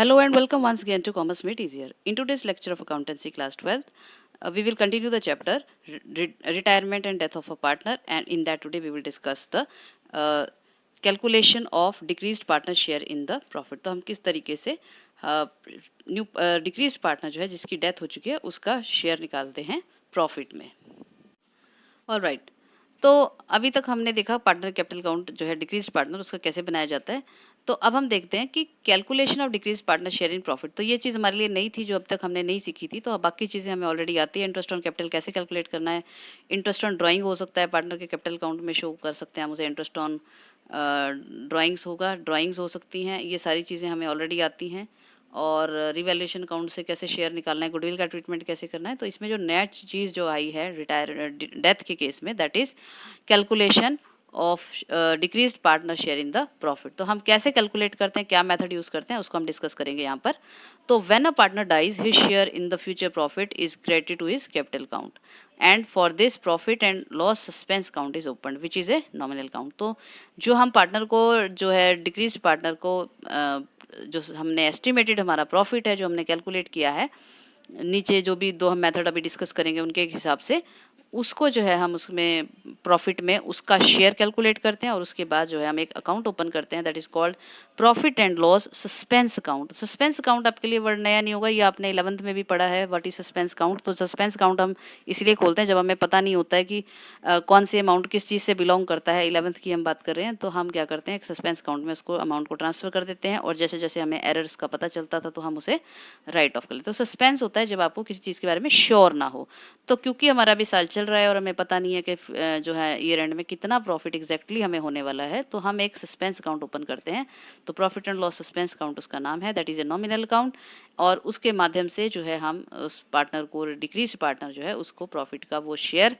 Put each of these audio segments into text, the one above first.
Hello and welcome once again to Commerce Made Easier. In today's lecture of Accountancy Class 12th, we will continue the chapter Retirement and Death of a Partner, and in that today we will discuss the calculation of decreased partner share in the profit. तो हम किस तरीके से new decreased partner जो है जिसकी death हो चुकी है उसका शेयर निकालते हैं प्रॉफिट में. ऑलराइट, तो अभी तक हमने देखा पार्टनर कैपिटल काउंट जो है डिक्रीज पार्टनर उसका कैसे बनाया जाता है. तो अब हम देखते हैं कि calculation of decrease partner share in profit. तो ये चीज़ हमारे लिए नई थी जो अब तक हमने नहीं सीखी थी. तो बाकी चीज़ें हमें ऑलरेडी आती है. इंटरेस्ट ऑन कैपिटल कैसे कैलकुलेट करना है, इंटरेस्ट ऑन ड्राइंग हो सकता है पार्टनर के कैपिटल अकाउंट में शो कर सकते हैं हम उसे. इंटरेस्ट ऑन ड्राइंग्स होगा, ड्राइंग्स हो सकती हैं. ये सारी चीज़ें हमें ऑलरेडी आती हैं. और रिवैल्यूएशन अकाउंट से कैसे शेयर निकालना है, गुडविल का ट्रीटमेंट कैसे करना है. तो इसमें जो नया चीज़ जो आई है डेथ के केस में, that is calculation of decreased partner share in the profit. तो हम कैसे कैलकुलेट करते हैं, क्या मेथड यूज करते हैं, उसको हम डिस्कस करेंगे यहाँ पर. तो when a partner dies his share in the future profit is credited to his capital count and for this profit and loss suspense count is open which is a nominal count. तो जो हम partner को जो है decreased partner को जो हमने estimated हमारा प्रॉफिट है जो हमने कैलकुलेट किया है, नीचे जो भी दो हम मेथड अभी डिस्कस करेंगे उनके हिसाब से, उसको जो है हम उसमें प्रॉफिट में उसका शेयर कैलकुलेट करते हैं. और उसके बाद जो है हम एक अकाउंट ओपन करते हैं that is called profit and loss suspense account. Suspense account आपके लिए वर्ड नया नहीं होगा, ये आपने 11th में भी पढ़ा है व्हाट इज सस्पेंस अकाउंट. तो सस्पेंस अकाउंट हम इसलिए खोलते हैं जब हमें पता नहीं होता है कि कौन से अमाउंट किस चीज़ से बिलोंग करता है. 11th की हम बात कर रहे हैं. तो हम क्या करते हैं, एक सस्पेंस अकाउंट में उसको अमाउंट को ट्रांसफर कर देते हैं और जैसे जैसे हमें एरर्स का पता चलता था तो हम उसे राइट ऑफ कर लेते. तो सस्पेंस होता है जब आपको किसी चीज़ के बारे में श्योर ना हो. तो क्योंकि हमारा अभी साल चल रहा है और हमें पता नहीं है कि जो है ईयर एंड में कितना प्रॉफिट एग्जैक्टली हमें होने वाला है, तो हम एक सस्पेंस अकाउंट ओपन करते हैं. तो profit and loss suspense account उसका नाम है, that is a nominal account. और उसके माध्यम से जो है हम उस पार्टनर को, डिक्रीज पार्टनर जो है उसको प्रॉफिट का वो शेयर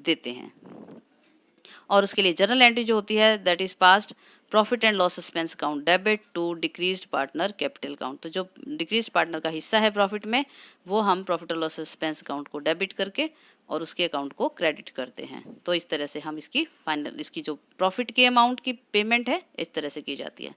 देते हैं. और उसके लिए जर्नल एंट्री जो होती है that is past profit and loss suspense account debit to decreased partner capital account. तो जो डिक्रीज्ड पार्टनर का हिस्सा है प्रॉफिट में वो हम प्रॉफिट और लॉस सस्पेंस अकाउंट को डेबिट करके और उसके अकाउंट को क्रेडिट करते हैं. तो इस तरह से हम इसकी जो प्रॉफिट के अमाउंट की पेमेंट है इस तरह से की जाती है.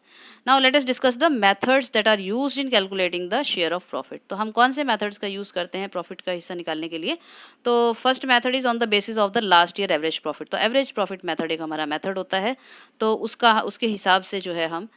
Now let us discuss the methods that are used in calculating the share of profit. तो हम कौन से मेथड्स का यूज करते हैं प्रॉफिट का हिस्सा निकालने के लिए. तो first method is on the basis of the last year average profit. तो एवरेज प्रॉफिट मेथड एक हमारा मेथड होता है. तो उसके हिसाब से जो है हम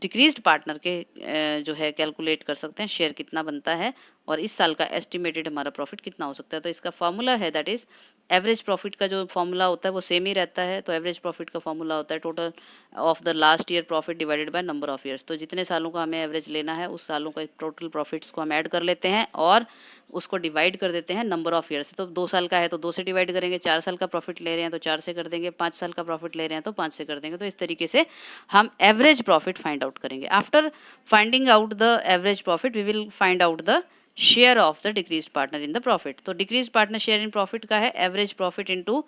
डिक्रीज्ड पार्टनर के जो है कैलकुलेट कर सकते हैं शेयर कितना बनता है और इस साल का एस्टिमेटेड हमारा प्रॉफिट कितना हो सकता है. तो इसका फॉर्मूला है दैट इज एवरेज प्रॉफिट का जो फॉर्मूला होता है वो सेम ही रहता है. तो एवरेज प्रॉफिट का फॉर्मूला होता है total of the last year profit divided by number of years. तो जितने सालों का हमें एवरेज लेना है उस सालों का टोटल प्रॉफिट्स को हम ऐड कर लेते हैं और उसको डिवाइड कर देते हैं नंबर ऑफ ईयर्स. तो 2 साल का है तो 2 से डिवाइड करेंगे, 4 साल का प्रॉफिट ले रहे हैं तो 4 से कर देंगे, 5 साल का प्रॉफिट ले रहे हैं तो 5 से कर देंगे. तो इस तरीके से हम एवरेज प्रॉफिट फाइंड आउट करेंगे. After finding out the average profit we will find out the share of the decreased partner in the profit. तो decreased partner share in profit का है average profit into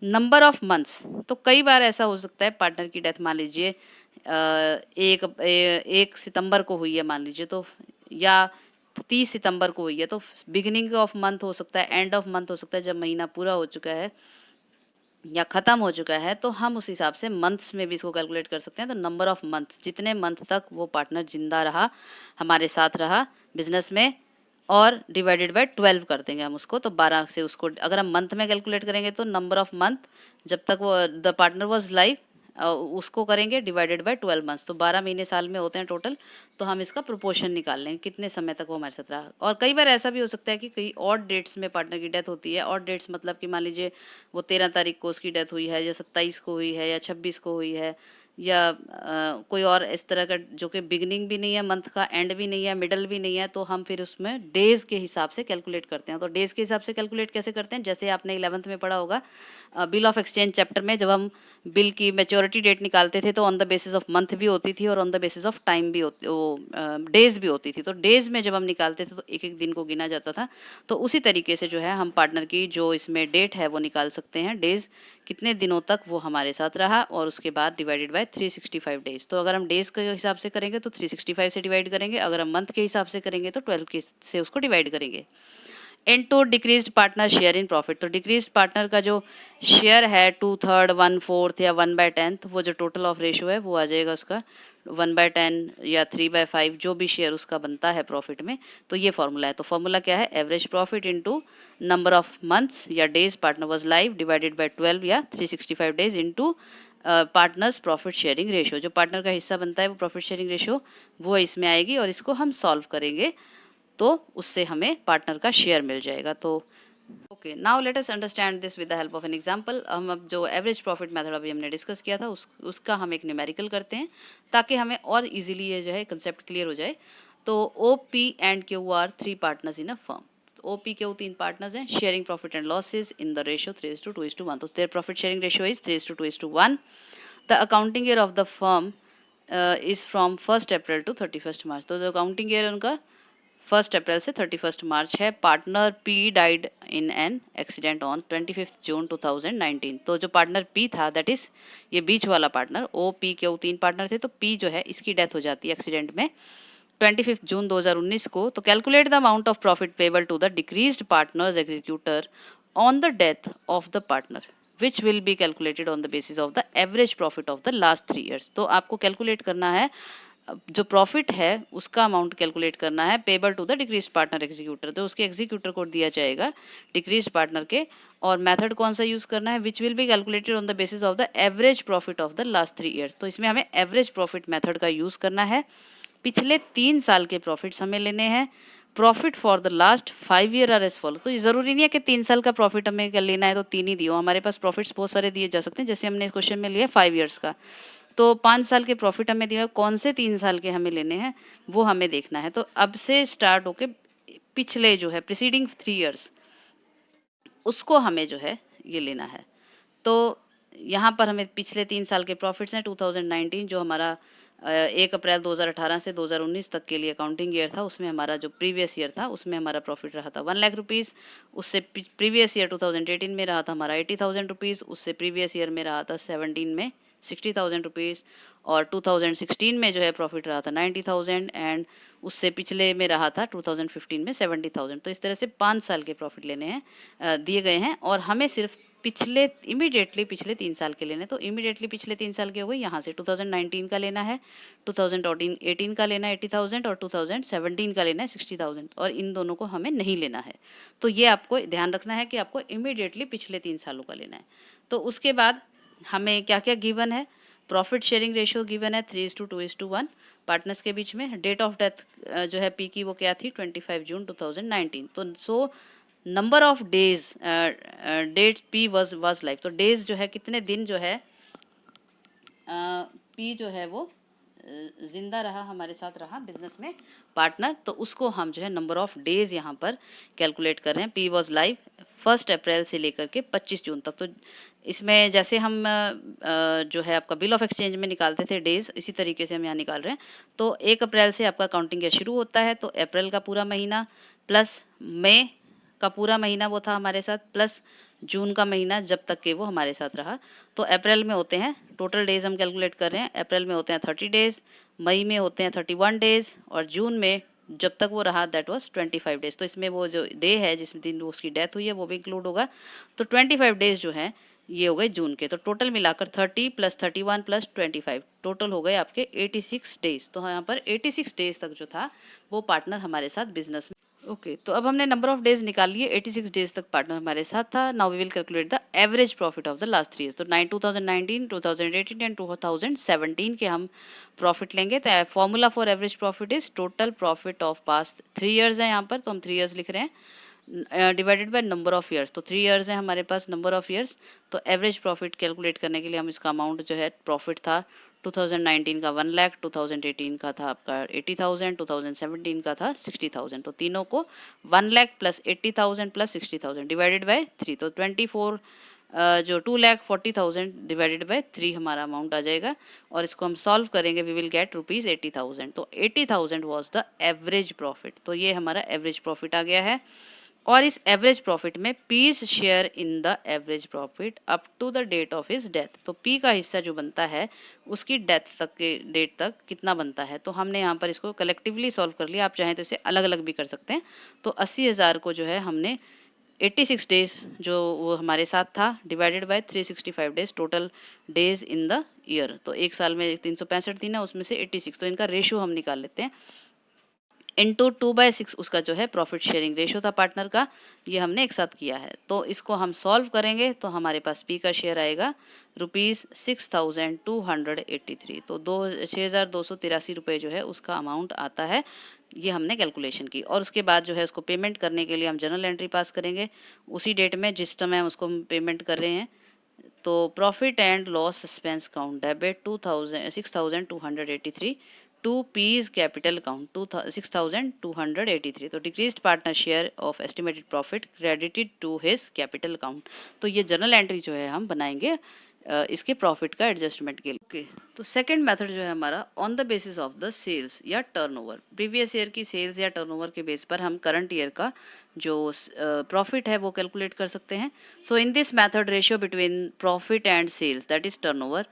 number of months. तो कई बार ऐसा हो सकता है पार्टनर की डेथ मान लीजिए 1 सितंबर को हुई है मान लीजिए, तो या 30 सितंबर को हुई है. तो बिगिनिंग ऑफ मंथ हो सकता है, एंड ऑफ मंथ हो सकता है, जब महीना पूरा हो चुका है या खत्म हो चुका है तो हम उस हिसाब से मंथ्स में भी इसको कैलकुलेट कर सकते हैं. तो नंबर ऑफ मंथ, जितने मंथ तक वो पार्टनर जिंदा रहा, हमारे साथ रहा बिजनेस में, और डिवाइडेड बाय 12 कर देंगे हम उसको. तो 12 से उसको अगर हम मंथ में कैलकुलेट करेंगे तो नंबर ऑफ मंथ जब तक वो द पार्टनर वाज लाइव उसको करेंगे डिवाइडेड बाय 12 मंथ्स. तो 12 महीने साल में होते हैं टोटल. तो हम इसका प्रोपोर्शन निकाल लेंगे कितने समय तक वो हमारे साथ रहा. और कई बार ऐसा भी हो सकता है कि कई और डेट्स में पार्टनर की डेथ होती है. और डेट्स मतलब कि मान लीजिए वो 13 तारीख को उसकी डेथ हुई है या 27 को हुई है या 26 को हुई है या कोई और इस तरह का जो कि बिगिनिंग भी नहीं है मंथ का, एंड भी नहीं है, मिडल भी नहीं है. तो हम फिर उसमें डेज के हिसाब से कैलकुलेट करते हैं. तो डेज के हिसाब से कैलकुलेट कैसे करते हैं, जैसे आपने 11th में पढ़ा होगा बिल ऑफ एक्सचेंज चैप्टर में, जब हम बिल की मैच्योरिटी डेट निकालते थे तो on the basis of month भी होती थी और on the basis of time भी होती, वो डेज भी होती थी. तो डेज में जब हम निकालते थे तो एक एक दिन को गिना जाता था. तो उसी तरीके से जो है हम पार्टनर की जो इसमें डेट है वो निकाल सकते हैं, डेज कितने दिनों तक वो हमारे साथ रहा, और उसके बाद डिवाइडेड बाय 365 डेज. तो अगर हम डेज के हिसाब से करेंगे तो 365 से डिवाइड करेंगे, अगर हम मंथ के हिसाब से करेंगे तो 12 से उसको डिवाइड करेंगे. Into decreased partner share in profit. तो डिक्रीज्ड पार्टनर का जो शेयर है 2/3, 1/4 या 1/10, वो जो टोटल ऑफ रेशियो है वो आ जाएगा उसका 1/10 या 3/5 जो भी शेयर उसका बनता है प्रॉफिट में, तो ये फॉर्मूला है। तो फॉर्मूला क्या है, average profit into number of months या days partner was live divided by 12 या 365 days into partners profit sharing ratio. जो पार्टनर का हिस्सा बनता है वो प्रॉफिट शेयरिंग रेशियो वो इसमें आएगी, और इसको हम सॉल्व करेंगे तो उससे हमें पार्टनर का शेयर मिल जाएगा। तो okay, now let us understand this with the help of an example. हम अब जो एवरेज प्रॉफिट मेथड अभी हमने डिस्कस किया था उसका हम एक न्यूमेरिकल करते हैं ताकि हमें और इजीली ये जो है कंसेप्ट क्लियर हो जाए। तो O P and Q R 3 partners in a firm. O P Q 3 partners हैं, sharing profit and losses in the ratio 3:2:1। तो their profit sharing ratio is 3:2:1। The accounting year of the firm is from 1 April to 31 March. तो जो accounting year उनका 1 अप्रैल से 31 मार्च है। Partner P died in an accident on 25 June 2019। तो जो partner P था, that is ये बीच वाला पार्टनर, ओ पी के 3 पार्टनर थे, तो पी जो है इसकी डेथ हो जाती है एक्सीडेंट में 25 जून 2019 को। तो calculate the amount of profit payable to the decreased partners executor on the death of the partner which will be calculated on the basis of the average profit of the last 3 years. तो आपको calculate करना है जो profit है उसका amount calculate करना है payable to the decrease partner executor. तो उसके एग्जीक्यूटर को दिया जाएगा डिक्रीज पार्टनर के, और मेथड कौन सा यूज करना है, विच will be calculated on the basis of the average profit of the last 3 years. तो इसमें हमें एवरेज प्रॉफिट मेथड का यूज करना है। पिछले 3 साल के प्रॉफिट्स हमें लेने हैं। Profit for the last 5 year are as follow. तो ये जरूरी नहीं है कि 3 साल का प्रॉफिट हमें लेना है तो 3 ही दियो, हमारे पास प्रॉफिट्स बहुत सारे दिए जा सकते हैं। जैसे हमने इस क्वेश्चन में लिया 5 ईयर्स का, तो 5 साल के प्रॉफिट हमें दिया, कौन से 3 साल के हमें लेने हैं वो हमें देखना है। तो अब से स्टार्ट होके पिछले जो है प्रीसीडिंग 3 ईयर्स उसको हमें जो है ये लेना है। तो यहाँ पर हमें पिछले 3 साल के प्रॉफिट्स हैं। 2019 जो हमारा 1 अप्रैल 2018 से 2019 तक के लिए अकाउंटिंग ईयर था, उसमें हमारा जो प्रीवियस ईयर था उसमें हमारा प्रॉफिट रहा था 1 लाख रुपीज़। उससे प्रीवियस ईयर 2018 में रहा था हमारा 80,000 रुपीज़। उससे प्रीवियस ईयर में रहा था 17 में 60,000 रुपीज़, और 2016 में जो है प्रॉफिट रहा था 90,000, एंड उससे पिछले में रहा था 2015 में 70,000। तो इस तरह से 5 साल के प्रॉफिट लेने हैं, दिए गए हैं, और हमें सिर्फ पिछले इमीडिएटली पिछले 3 साल के लेने। तो इमीडिएटली पिछले 3 साल के हो गए, यहाँ से 2019 का लेना है, 2018 का लेना है 80,000, और 2017 का लेना है 60,000, और इन दोनों को हमें नहीं लेना है। तो ये आपको ध्यान रखना है कि आपको इमीडिएटली पिछले 3 सालों का लेना है। तो उसके बाद हमें क्या क्या गिवन है, प्रॉफिट शेयरिंग रेशियो गिवन है 3:2:1 पार्टनर्स के बीच में। डेट ऑफ डेथ जो है पी की वो क्या थी 25 जून 2019। तो so number of days date P was life. तो डेज जो है कितने दिन जो है पी जो है वो जिंदा रहा, हमारे साथ रहा बिजनेस में पार्टनर, तो उसको हम जो है नंबर ऑफ डेज यहाँ पर कैलकुलेट कर रहे हैं। पी वाज लाइव 1 अप्रैल से लेकर के 25 जून तक। तो इसमें जैसे हम जो है आपका बिल ऑफ एक्सचेंज में निकालते थे डेज, इसी तरीके से हम यहाँ निकाल रहे हैं। तो 1 अप्रैल से आपका काउंटिंग ईयर शुरू होता है, तो अप्रैल का पूरा महीना प्लस मई का पूरा महीना वो था हमारे साथ, प्लस जून का महीना जब तक के वो हमारे साथ रहा। तो अप्रैल में होते हैं टोटल डेज हम कैलकुलेट कर रहे हैं, अप्रैल में होते हैं 30 डेज, मई में होते हैं 31 डेज, और जून में जब तक वो रहा दैट वाज 25 डेज। तो इसमें वो जो डे है जिस दिन उसकी डेथ हुई है वो भी इंक्लूड होगा। तो 25 डेज जो हैं ये हो गए जून के। तो टोटल मिलाकर 30 + 31 + 25 टोटल हो गए आपके 86 डेज। तो यहाँ पर 86 डेज तक जो था वो पार्टनर हमारे साथ बिजनेस में। ओके, तो अब हमने नंबर ऑफ डेज निकाल लिए, 86 डेज तक पार्टनर हमारे साथ था। Now we will calculate the average profit of the last 3 years. तो 2019, 2018 एंड 2017 के हम प्रॉफिट लेंगे। तो formula for average profit is total profit of past 3 years है यहाँ पर, तो हम 3 ईयर्स लिख रहे हैं, divided by number of years. तो 3 ईयर्स है हमारे पास नंबर ऑफ ईयर्स। तो एवरेज प्रॉफिट कैलकुलेट करने के लिए हम इसका अमाउंट जो है प्रॉफिट था 2019 का 1 लाख, 2018 का था आपका 80,000, 2017 का था 60,000। तो तीनों को 1 lakh plus 80,000 plus 60,000 divided by 3। तो 24 जो 2,40,000 डिवाइडेड बाय 3 हमारा अमाउंट आ जाएगा, और इसको हम सॉल्व करेंगे, वी विल गेट ₹80,000। तो 80,000 वाज द एवरेज प्रॉफिट। तो ये हमारा एवरेज प्रॉफिट आ गया है। और इस एवरेज प्रॉफिट में P's share in the average profit up to the date of his death. तो पी का हिस्सा जो बनता है उसकी डेथ तक के डेट तक कितना बनता है, तो हमने यहाँ पर इसको कलेक्टिवली सॉल्व कर लिया। आप चाहें तो इसे अलग अलग भी कर सकते हैं। तो 80,000 को जो है हमने 86 डेज जो वो हमारे साथ था divided by 365 days total days in the year. तो एक साल में 365 दिन है, उसमें से 86, तो इनका रेशियो हम निकाल लेते हैं। इंटू 2/6 उसका जो है प्रॉफिट शेयरिंग रेशियो था पार्टनर का, ये हमने एक साथ किया है। तो इसको हम सॉल्व करेंगे तो हमारे पास पी का शेयर आएगा ₹6,283। तो 6,283 जो है उसका अमाउंट आता है। ये हमने कैलकुलेशन की, और उसके बाद जो है उसको पेमेंट करने के लिए हम जर्नल एंट्री पास करेंगे उसी डेट में जिस समय हम उसको पेमेंट कर रहे हैं। तो profit and loss suspense count debit 6,283 to P's capital account 6,283। तो decreased partner share of estimated profit credited to his capital account. तो ये जर्नल एंट्री जो है हम बनाएंगे इसके प्रॉफिट का एडजस्टमेंट के लिए। ओके, तो सेकंड मेथड जो है हमारा on the basis of the sales या टर्नओवर। प्रीवियस ईयर की सेल्स या टर्नओवर के बेस पर हम करंट ईयर का जो प्रॉफिट है वो कैलकुलेट कर सकते हैं। So in this method ratio between profit and sales that is turnover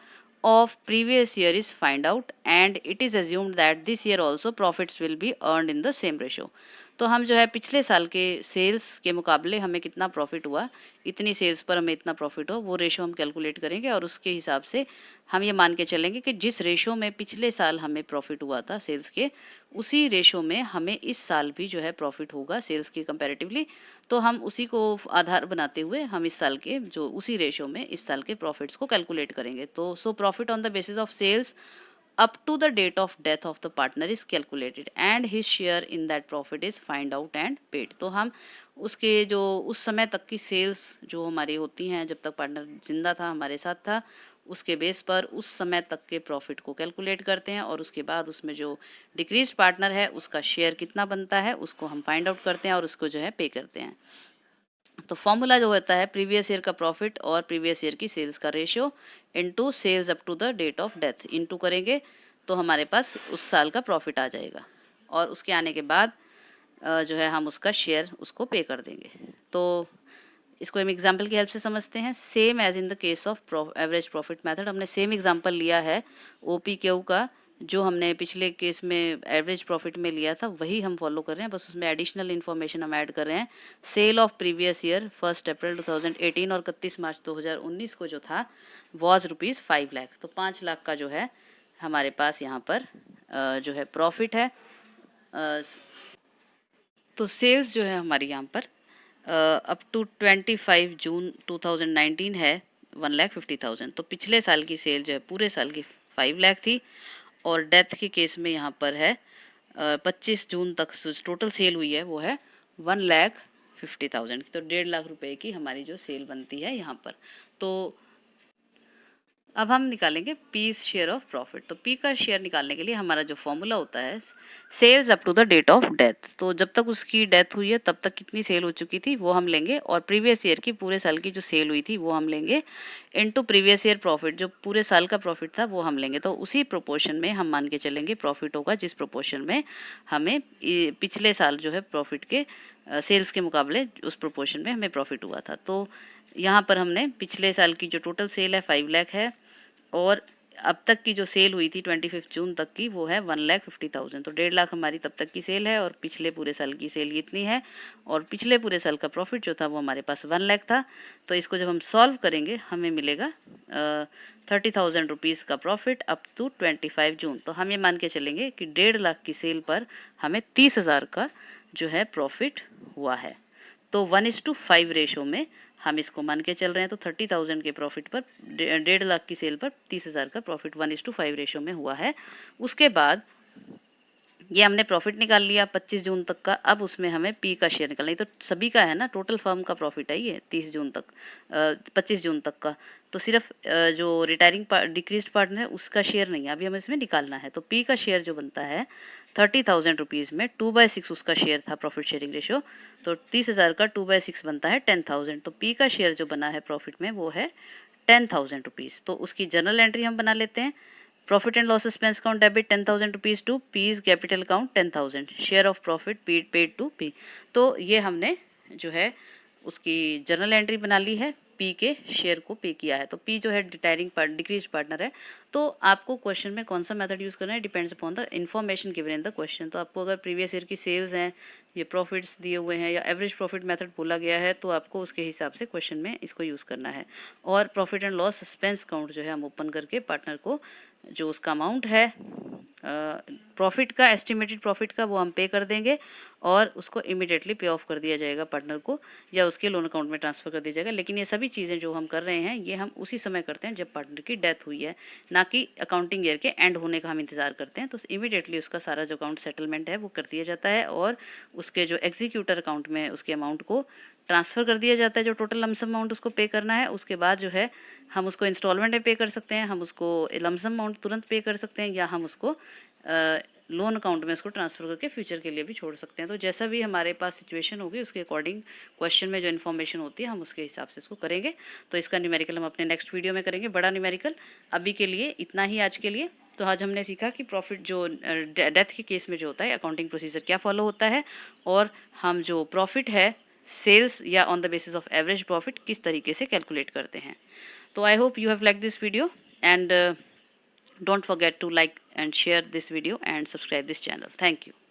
of previous year is find out and it is assumed that this year also profits will be earned in the same ratio। तो हम जो है पिछले साल के sales के मुकाबले हमें कितना प्रॉफिट हुआ, इतनी सेल्स पर हमें इतना प्रॉफिट हो, वो रेशो हम कैलकुलेट करेंगे और उसके हिसाब से हम ये मान के चलेंगे कि जिस रेशो में पिछले साल हमें प्रॉफिट हुआ था सेल्स के, उसी रेशो में हमें इस साल भी जो है प्रॉफिट होगा सेल्स के कंपैरेटिवली। तो हम उसी को आधार बनाते हुए हम इस साल के जो उसी रेशो में इस साल के प्रॉफिट्स को कैलकुलेट करेंगे। तो so profit on the basis of sales up to the date of death of the partner is calculated and his share in that profit is find out and paid। तो हम उसके जो उस समय तक की सेल्स जो हमारी होती हैं जब तक पार्टनर जिंदा था हमारे साथ था, उसके बेस पर उस समय तक के प्रॉफिट को कैलकुलेट करते हैं और उसके बाद उसमें जो डिक्रीज पार्टनर है उसका शेयर कितना बनता है उसको हम फाइंड आउट करते हैं और उसको जो है पे करते हैं। तो फॉर्मूला जो होता है प्रीवियस ईयर का प्रॉफिट और प्रीवियस ईयर की सेल्स का ratio into sales up to the date of death into करेंगे तो हमारे पास उस साल का प्रॉफिट आ जाएगा, और उसके आने के बाद जो है हम उसका शेयर उसको पे कर देंगे। तो इसको हम एग्जांपल की हेल्प से समझते हैं। Same as in the case of average profit method, हमने सेम एग्जांपल लिया है ओपीक्यू का, जो हमने पिछले केस में एवरेज प्रॉफिट में लिया था वही हम फॉलो कर रहे हैं, बस उसमें एडिशनल इन्फॉर्मेशन हम ऐड कर रहे हैं। सेल ऑफ प्रीवियस ईयर 1 अप्रैल 2018 और 31 मार्च 2019 को जो था वॉज ₹5 लाख। तो 5 लाख का जो है हमारे पास यहाँ पर जो है प्रॉफिट है। तो सेल्स जो है हमारी यहाँ पर अप टू 25 जून 2019 है 1,50,000। तो पिछले साल की सेल जो है पूरे साल की 5 लाख थी, और डेथ के केस में यहाँ पर है 25 जून तक टोटल सेल हुई है वो है 1,50,000 की। तो 1.5 लाख रुपए की हमारी जो सेल बनती है यहाँ पर। तो अब हम निकालेंगे पी शेयर ऑफ प्रॉफिट। तो पी का शेयर निकालने के लिए हमारा जो फॉर्मूला होता है sales up to the date of death. तो जब तक उसकी डेथ हुई है तब तक कितनी सेल हो चुकी थी वो हम लेंगे, और प्रीवियस ईयर की पूरे साल की जो सेल हुई थी वो हम लेंगे, इनटू प्रीवियस ईयर प्रॉफिट जो पूरे साल का प्रॉफिट था वो हम लेंगे। तो उसी प्रोपोर्शन में हम मान के चलेंगे प्रॉफिट होगा जिस प्रोपोर्शन में हमें पिछले साल जो है प्रॉफिट के सेल्स के मुकाबले उस प्रोपोर्शन में हमें प्रॉफिट हुआ था। तो यहाँ पर हमने पिछले साल की जो टोटल सेल है 5 लाख है, और अब तक की जो सेल हुई थी 25 जून तक की वो है 1,50,000। तो 1.5 लाख हमारी तब तक की सेल है, और पिछले पूरे साल की सेल इतनी है, और पिछले पूरे साल का प्रॉफिट जो था वो हमारे पास 1 लाख था। तो इसको जब हम सॉल्व करेंगे हमें मिलेगा 30,000 रुपीज़ का प्रॉफिट अप टू 25 जून। तो हम ये मान के चलेंगे कि 1.5 लाख की सेल पर हमें 30,000 का जो है प्रॉफिट हुआ है। तो 1:5 रेशो में हम इसको मान के चल रहे हैं। तो 30,000 के प्रॉफिट पर 1.5 लाख की सेल पर 30,000 का प्रॉफिट 1:5 रेशो में हुआ है। उसके बाद ये हमने प्रॉफिट निकाल लिया 25 जून तक का। अब उसमें हमें पी का शेयर निकालना है। तो सभी का है ना, टोटल फर्म का प्रॉफिट है ये 30 जून तक 25 जून तक का। तो सिर्फ जो रिटायरिंग डिक्रीज्ड पार्टनर है उसका शेयर नहीं है, अभी हमें इसमें निकालना है। तो पी का शेयर जो बनता है 30,000 रुपीज़ में 2/6 उसका शेयर था प्रॉफिट शेयरिंग रेशियो। तो 30,000 का 2/6 बनता है 10,000। तो पी का शेयर जो बना है प्रॉफिट में वो है 10,000 रुपीज़। तो उसकी जर्नल एंट्री हम बना लेते हैं। Profit and loss expense account debit 10,000 rupees to P's capital account 10,000 share of profit paid to P. तो ये हमने जो है उसकी जर्नल एंट्री बना ली है पी के शेयर को पे किया है। तो पी जो है डिक्रीज पार्टनर है। तो आपको क्वेश्चन में कौन सा मेथड यूज़ करना है depends upon the information given in the question. तो आपको अगर प्रीवियस ईयर की सेल्स हैं, ये प्रॉफिट्स दिए हुए हैं या एवरेज प्रॉफिट मेथड बोला गया है, तो आपको उसके हिसाब से क्वेश्चन में इसको यूज़ करना है। और profit and loss suspense account जो है हम ओपन करके पार्टनर को जो उसका अमाउंट है प्रॉफिट का, एस्टिमेटेड प्रॉफिट का, वो हम पे कर देंगे और उसको इमीडिएटली पे ऑफ कर दिया जाएगा पार्टनर को, या उसके लोन अकाउंट में ट्रांसफ़र कर दिया जाएगा। लेकिन ये सभी चीज़ें जो हम कर रहे हैं ये हम उसी समय करते हैं जब पार्टनर की डेथ हुई है, ना कि अकाउंटिंग ईयर के एंड होने का हम इंतज़ार करते हैं। तो इमीडिएटली उसका सारा जो अकाउंट सेटलमेंट है वो कर दिया जाता है और उसके जो एग्जीक्यूटर अकाउंट में उसके अमाउंट को ट्रांसफ़र कर दिया जाता है, जो टोटल लमसम अमाउंट उसको पे करना है। उसके बाद जो है हम उसको इंस्टॉलमेंट में पे कर सकते हैं, हम उसको लमसम अमाउंट तुरंत पे कर सकते हैं, या हम उसको लोन अकाउंट में उसको ट्रांसफ़र करके फ्यूचर के लिए भी छोड़ सकते हैं। तो जैसा भी हमारे पास सिचुएशन होगी उसके अकॉर्डिंग क्वेश्चन में जो इन्फॉर्मेशन होती है हम उसके हिसाब से इसको करेंगे। तो इसका न्यूमेरिकल हम अपने नेक्स्ट वीडियो में करेंगे, बड़ा न्यूमेरिकल। अभी के लिए इतना ही आज के लिए। तो आज हमने सीखा कि प्रॉफिट जो डेथ के केस में जो होता है अकाउंटिंग प्रोसीजर क्या फॉलो होता है, और हम जो प्रॉफिट है सेल्स या on the basis of average profit किस तरीके से कैलकुलेट करते हैं। तो I hope you have liked this video, and don't forget to like and share this video and subscribe this channel. Thank you.